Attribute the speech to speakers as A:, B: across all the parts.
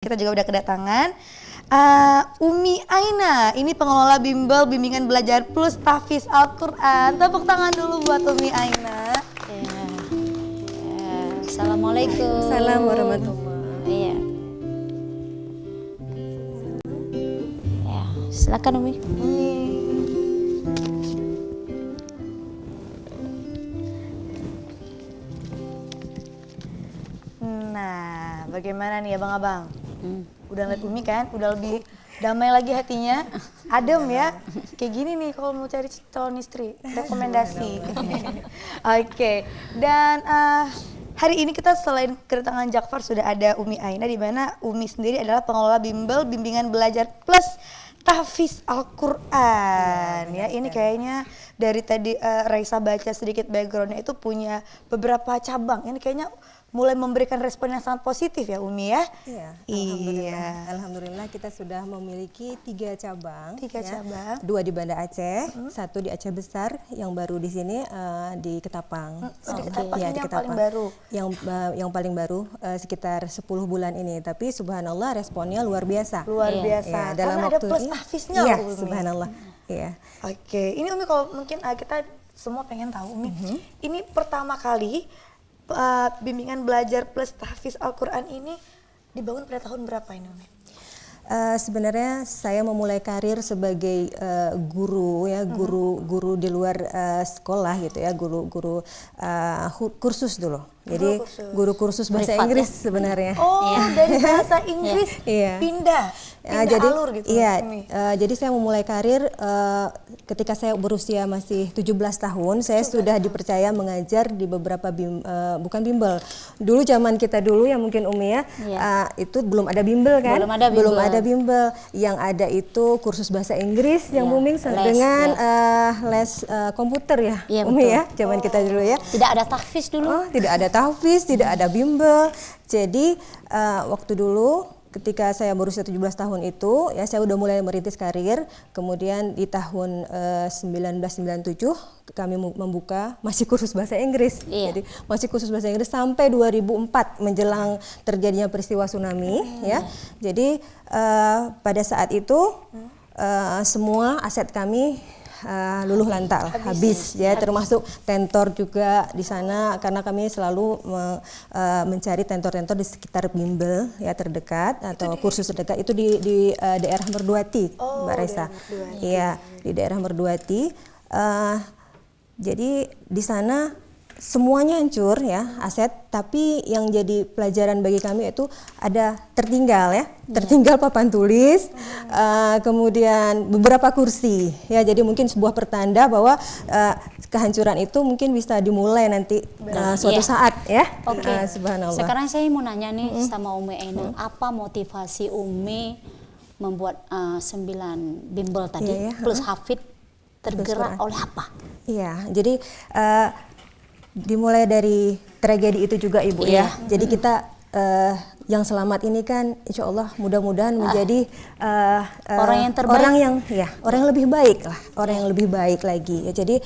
A: Kita juga udah kedatangan Umi Aina, ini pengelola bimbel bimbingan belajar plus tahfiz Al-Quran. Tepuk tangan dulu buat Umi Aina.
B: Ya. Assalamualaikum.
C: Assalamualaikum warahmatullahi.
B: Iya. Ya, silakan Umi.
A: Nah, bagaimana nih abang-abang? Udah ngeliat Umi kan, udah lebih damai lagi hatinya, adem ya. Kayak gini nih kalau mau cari calon istri, rekomendasi. Oke, dan hari ini kita selain kedatangan Jakfar sudah ada Umi Aina, di mana Umi sendiri adalah pengelola bimbel bimbingan belajar plus tahfiz Al-Quran. Ya, ini kayaknya dari tadi Raisa baca sedikit backgroundnya itu punya beberapa cabang. Ini kayaknya mulai memberikan respon yang sangat positif ya Umi ya?
C: Iya,
A: Iya.
C: Alhamdulillah kita sudah memiliki 3 cabang.
A: 3 cabang.
C: 2 di Banda Aceh, 1 di Aceh Besar, yang baru di sini di Ketapang.
A: Di Ketapang
C: Ya,
A: ini
C: di
A: yang
C: Ketapang.
A: paling baru?
C: Yang paling baru sekitar 10 bulan ini. Tapi subhanallah responnya luar biasa.
A: Luar
B: Iya.
A: biasa.
C: Ya,
A: Karena ada plus tahfiznya
C: iya,
A: loh Umi.
C: subhanallah. Iya.
A: Oke, ini Umi kalau mungkin kita semua pengen tahu Umi, ini pertama kali bimbingan belajar plus tahfiz Al-Quran ini dibangun pada tahun berapa ini Umi?
C: Sebenarnya saya memulai karir sebagai guru ya, guru di luar sekolah gitu ya, guru kursus dulu. Jadi guru kursus bahasa
B: Privat,
C: Inggris
B: ya?
C: sebenarnya.
A: Oh, dari bahasa Inggris
C: Iya.
A: pindah
C: Jadi
A: alur gitu
C: iya,
A: Umi.
C: jadi saya memulai karir ketika saya berusia masih 17 tahun. Saya sudah dipercaya mengajar di beberapa bukan bimbel. Dulu zaman kita dulu ya mungkin Umi ya, itu belum ada bimbel kan?
B: Belum ada bimbel.
C: Bimbel. Yang ada itu kursus bahasa Inggris yang booming dengan les komputer ya,
B: Iya,
C: Umi
B: betul.
C: ya, zaman kita dulu ya.
B: Tidak ada tahfiz dulu.
C: Oh, tidak ada tahfiz, tidak ada bimbel. Jadi waktu dulu ketika saya berusia 17 tahun itu ya saya udah mulai merintis karir. Kemudian di tahun 1997 kami membuka masih kursus bahasa Inggris.
B: Iya.
C: Jadi masih kursus bahasa Inggris sampai 2004 menjelang terjadinya peristiwa tsunami ya. Jadi pada saat itu semua aset kami luluh lantak, habis ya, termasuk tentor juga di sana karena kami selalu mencari tentor-tentor di sekitar bimbel ya terdekat atau kursus terdekat itu di daerah Merduati, Mbak Resa. Iya, di daerah Merduati. Jadi di sana semuanya hancur ya aset, tapi yang jadi pelajaran bagi kami itu ada tertinggal ya, tertinggal papan tulis, kemudian beberapa kursi ya, jadi mungkin sebuah pertanda bahwa kehancuran itu mungkin bisa dimulai nanti suatu saat ya.
B: Oke.
C: Subhanallah.
B: Sekarang saya mau nanya nih sama Umi Aina, apa motivasi Umi membuat 9 bimbel tadi plus hafid tergerak oleh apa?
C: Iya, jadi dimulai dari tragedi itu juga Ibu ya. Jadi kita yang selamat ini kan insya Allah mudah-mudahan menjadi
B: orang yang terbaik.
C: Orang yang lebih baik lah, orang yang lebih baik lagi. Ya, jadi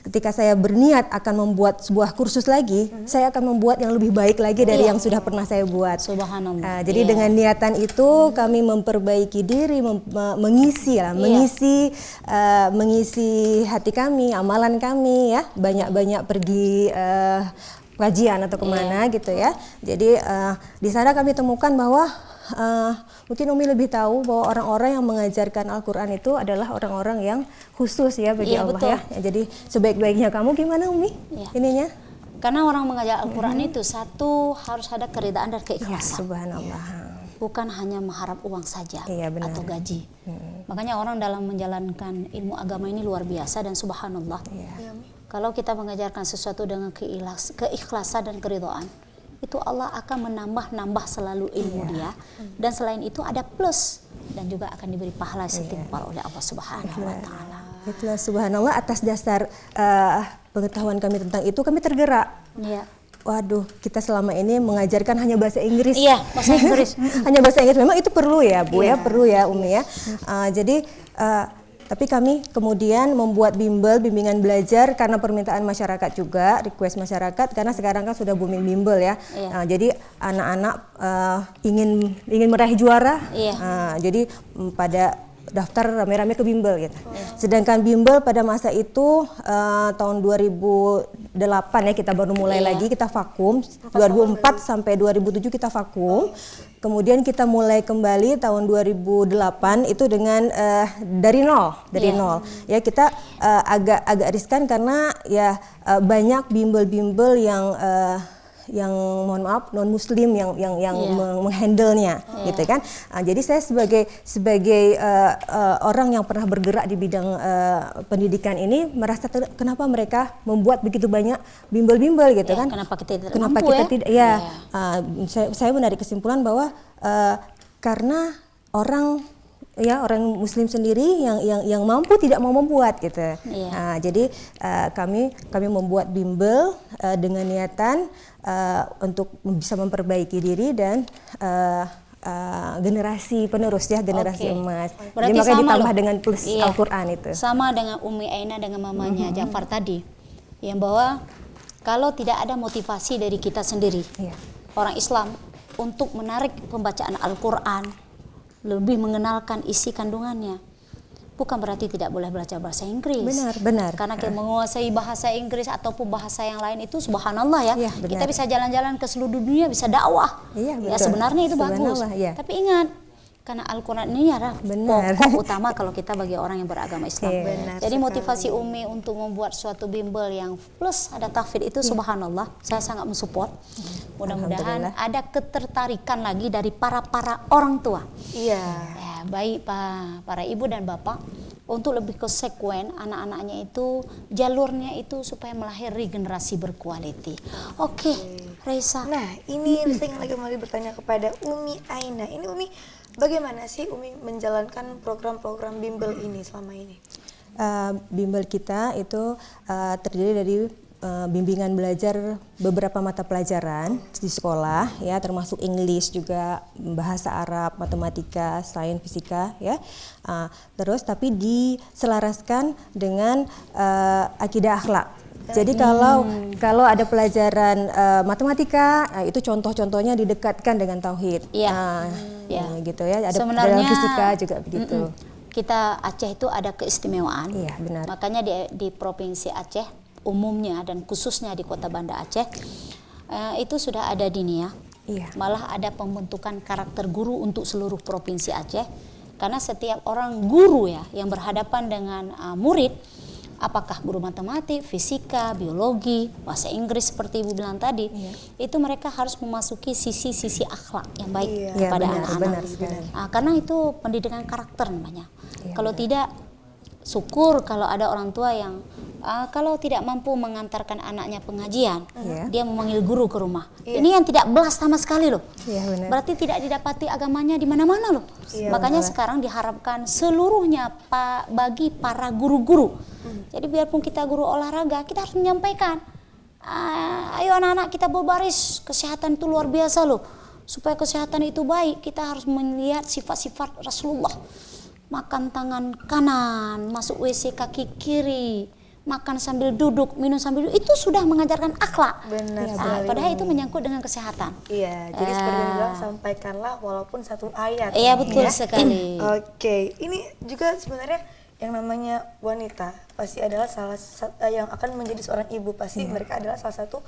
C: ketika saya berniat akan membuat sebuah kursus lagi, saya akan membuat yang lebih baik lagi dari yang sudah pernah saya buat.
B: Subhanallah.
C: Jadi dengan niatan itu kami memperbaiki diri, mengisi hati kami, amalan kami ya, banyak-banyak pergi kajian atau kemana gitu ya. Jadi di sana kami temukan bahwa mungkin Umi lebih tahu bahwa orang-orang yang mengajarkan Al-Quran itu adalah orang-orang yang khusus ya bagi Allah
B: betul.
C: ya. Jadi sebaik-baiknya kamu gimana Umi ininya?
B: Karena orang mengajar Al-Quran itu satu harus ada keridaan dan keikhlasan.
C: Subhanallah.
B: Bukan hanya mengharap uang saja
C: Benar.
B: atau gaji. Makanya orang dalam menjalankan ilmu agama ini luar biasa dan subhanallah. Kalau kita mengajarkan sesuatu dengan keikhlasan dan keridhaan, itu Allah akan menambah selalu ilmu dia. Dan selain itu ada plus dan juga akan diberi pahala setimpal oleh Allah Subhanahu wa taala.
C: Itulah subhanallah, atas dasar pengetahuan kami tentang itu kami tergerak.
B: Iya.
C: Waduh, kita selama ini mengajarkan hanya bahasa Inggris.
B: Iya, bahasa Inggris.
C: Hanya bahasa Inggris, memang itu perlu ya Bu ya, perlu ya Umi ya. Jadi Tapi kami kemudian membuat bimbel, bimbingan belajar karena permintaan masyarakat juga, request masyarakat, karena sekarang kan sudah booming bimbel ya. Jadi anak-anak ingin meraih juara, jadi pada daftar rame-rame ke bimbel gitu. Sedangkan bimbel pada masa itu tahun 2008 ya kita baru mulai lagi, kita vakum. 2004 sampai 2007 kita vakum. Kemudian kita mulai kembali tahun 2008 itu dengan dari nol. Ya kita agak riskan karena ya banyak bimbel-bimbel yang mohon maaf non muslim yang menghandle-nya gitu kan. Jadi saya sebagai orang yang pernah bergerak di bidang pendidikan ini merasa kenapa mereka membuat begitu banyak bimbel-bimbel gitu kan.
B: Kenapa kita tidak
C: saya menarik kesimpulan bahwa karena orang muslim sendiri yang mampu tidak mau membuat gitu. Jadi kami membuat bimbel dengan niatan untuk bisa memperbaiki diri dan generasi penerus ya, generasi emas.
B: Berarti
C: jadi makanya ditambah
B: loh
C: dengan tulis Al-Quran itu.
B: Sama dengan Umi Aina dengan mamanya Jafar tadi, yang bahwa kalau tidak ada motivasi dari kita sendiri, orang Islam untuk menarik pembacaan Al-Quran, lebih mengenalkan isi kandungannya, bukan berarti tidak boleh belajar bahasa Inggris.
C: Benar.
B: Karena kita menguasai bahasa Inggris ataupun bahasa yang lain itu subhanallah ya. Kita bisa jalan-jalan ke seluruh dunia, bisa dakwah. Ya sebenarnya itu bagus. Tapi ingat, karena Al-Quran ini adalah pokok utama kalau kita bagi orang yang beragama Islam. Jadi motivasi Umi untuk membuat suatu bimbel yang plus ada tahfidz itu subhanallah, saya sangat mensupport. Mudah-mudahan ada ketertarikan lagi dari para orang tua. Baik para ibu dan bapak untuk lebih konsekuen anak-anaknya itu, jalurnya itu supaya melahirkan generasi berkualiti. Oke, Raisa.
A: Nah, ini saya lagi kembali bertanya kepada Umi Aina. Ini Umi, bagaimana sih Umi menjalankan program-program bimbel ini selama ini?
C: Bimbel kita itu terdiri dari bimbingan belajar beberapa mata pelajaran di sekolah ya, termasuk English juga, bahasa Arab, matematika, sains, fisika ya. Terus tapi diselaraskan dengan akidah akhlak. Jadi kalau ada pelajaran matematika, itu contoh-contohnya didekatkan dengan tauhid. Gitu ya. Ada
B: sebenarnya
C: dalam fisika juga begitu.
B: Kita Aceh itu ada keistimewaan.
C: Benar.
B: Makanya di provinsi Aceh umumnya dan khususnya di Kota Banda Aceh itu sudah ada dinia. Malah ada pembentukan karakter guru untuk seluruh provinsi Aceh. Karena setiap orang guru ya yang berhadapan dengan murid, apakah guru matematik, fisika, biologi, bahasa Inggris seperti Ibu bilang tadi, itu mereka harus memasuki sisi-sisi akhlak yang baik kepada anak-anak. Karena itu pendidikan karakter namanya. Kalau tidak, syukur kalau ada orang tua yang kalau tidak mampu mengantarkan anaknya pengajian, dia memanggil guru ke rumah. Ini yang tidak belas sama sekali loh. Berarti tidak didapati agamanya di mana-mana loh. Makanya sekarang diharapkan seluruhnya bagi para guru-guru. Jadi biarpun kita guru olahraga, kita harus menyampaikan, ayo anak-anak kita berbaris, kesehatan itu luar biasa loh. Supaya kesehatan itu baik, kita harus melihat sifat-sifat Rasulullah. Makan tangan kanan, masuk WC kaki kiri, makan sambil duduk, minum sambil duduk, itu sudah mengajarkan akhlak. Padahal itu menyangkut dengan kesehatan.
A: Jadi seperti yang bilang, sampaikanlah walaupun satu ayat.
B: Betul sekali.
A: Oke, ini juga sebenarnya yang namanya wanita pasti adalah salah satu yang akan menjadi seorang ibu, pasti mereka adalah salah satu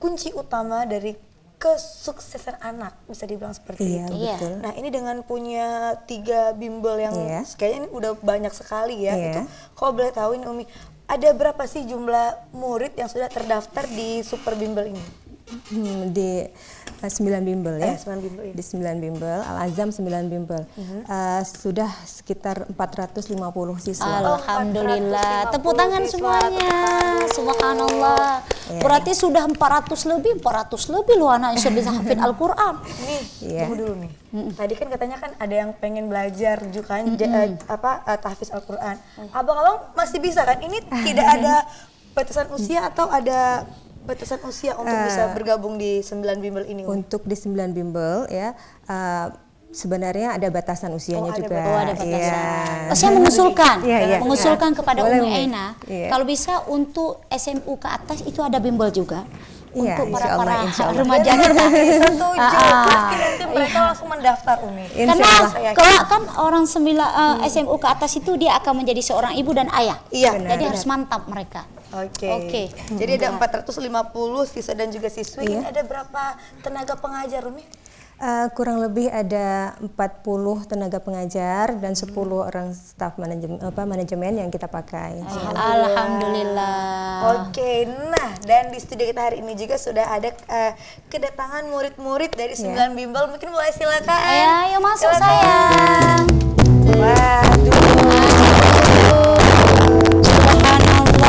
A: kunci utama dari kesuksesan anak, bisa dibilang seperti itu.
C: Betul.
A: Nah, ini dengan punya 3 bimbel yang kayaknya ini udah banyak sekali ya. Itu kalau boleh tahu ini Umi, ada berapa sih jumlah murid yang sudah terdaftar di super bimbel ini?
C: Di 9 bimbel ya.
A: 9 bimbel,
C: Di 9 bimbel, Al-Azam 9 bimbel. Sudah sekitar 450 siswa.
B: Alhamdulillah. Tepuk tangan semuanya. Subhanallah. Berarti sudah 400 lebih loh anak yang bisa hafid Al-Quran.
A: Tunggu dulu nih. Tadi kan katanya kan ada yang pengen belajar juga kan tahfiz Al-Quran. Abang-abang masih bisa kan? Ini tidak ada batasan usia atau ada batasan usia untuk bisa bergabung di 9 bimbel ini?
C: Untuk di 9 bimbel ya, sebenarnya ada batasan usianya
A: ada
C: juga.
B: Oh, ada batasan.
C: Iya.
B: Oh, saya mengusulkan,
C: Iya.
B: mengusulkan kepada
C: Boleh,
B: Umi
C: Umi.
B: Aina,
C: Iya.
B: kalau bisa untuk SMU ke atas itu ada bimbel juga.
C: Iya,
B: Untuk
C: insya Allah, insya Allah.
B: remaja kita.
A: Setuju. Pasti nanti mereka langsung mendaftar Umi.
C: Insya
B: Karena
C: Allah.
B: kalau kan orang SMU ke atas itu dia akan menjadi seorang ibu dan ayah.
A: Iya.
B: Jadi harus mantap mereka.
A: Oke. Jadi ada 450 siswa dan juga siswi. Ini ada berapa tenaga pengajar Umi?
C: Kurang lebih ada 40 tenaga pengajar dan 10 orang staf manajemen yang kita pakai.
B: Alhamdulillah.
A: Oke, nah dan di studio kita hari ini juga sudah ada kedatangan murid-murid dari 9 bimbel. Mungkin boleh silakan.
B: Ayo masuk
A: Silakan.
B: sayang.
A: Waduh.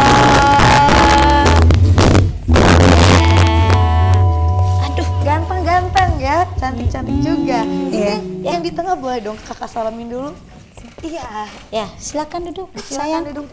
B: Subhanallah. Aduh,
A: Ganteng-ganteng ya, cantik-cantik juga. Ini yang di tengah boleh dong kakak salamin dulu. Iya.
B: ya silakan duduk
A: Silakan
B: sayang.
A: duduk.